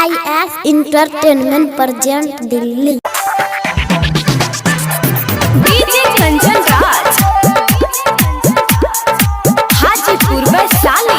IS Entertainment present Delhi. DJ Kanchan Raj Hajipur Vaishali.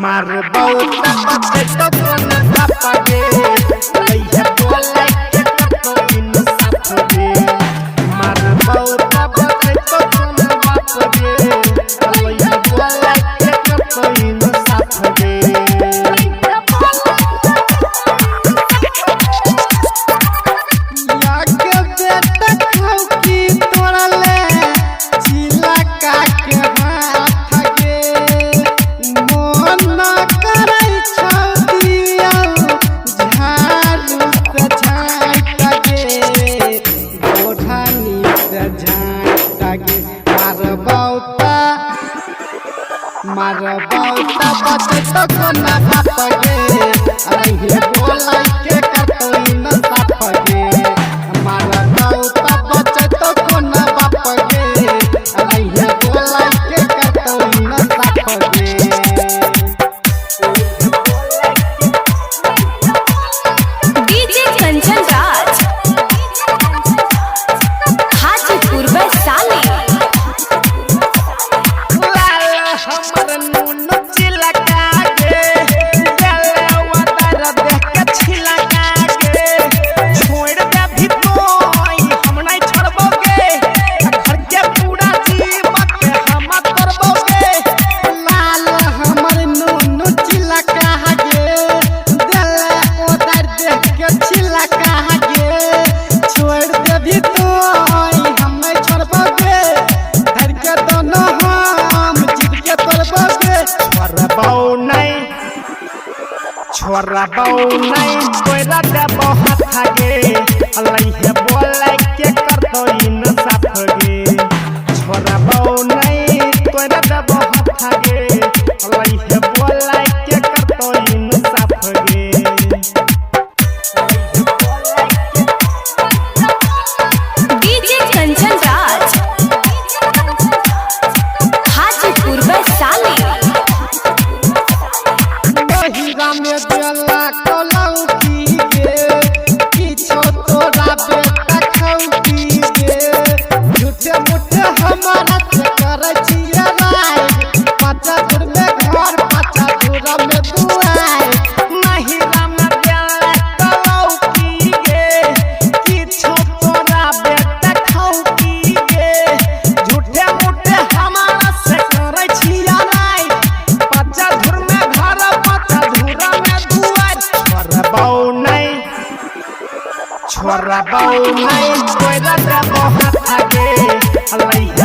मार बौता बचे तो कोन पापा गे लइया बोले के तो इन साथ गे। मार बौता बचे तो कोन बाप गे लइया बोले के तो इन साथ गे। लागे बेटा खाऊ की तोरा ले चिला का के हाथ गे। मार बौता बचे तो कोना बाप गे अरे बोला के करतो इन साथ गे। मार बौता बचे तो कोना बाप गे अरे बोला के करतो इन साथ गे। डीजे कंचन राज हाजीपुर वैशाली। हमर नून चिलका गे जलवा दर देख के छिलका गे। छोड़ दे भी तोई हम नहीं छोड़बोगे घर के पूरा जीवन के हम करबोगे। लाल हमर नून चिलका गे जलवा दर देख के छिलका गे। छोड़ दे भी तोई हम नहीं छोड़बोगे घर के दोनों छोरा बाऊ नहीं तोरा दे बहुत गे लइया बोले के करतो इन साथ गे। छोरा बाऊ नहीं तोरा दे बहुत गे लइया बोले के करतो इन साथ गे। डीजे कंचन राज हाजीपुर वैशाली। हीरा में दिला कोलाऊ की गे किछो तोरा बेटा खाऊ की गे। झूठे मूठे हमारा से करे छिया राय पाचा दूर में घर पाचा दूर में दुआर। नहीं राम दिला कोलाऊ की गे किछो तोरा बेटा खाऊ की गे। झूठे मूठे हमारा से करे छिया राय पाचा दूर में घर छोरा बाऊ नहीं तोरा दे बहुत गे लइया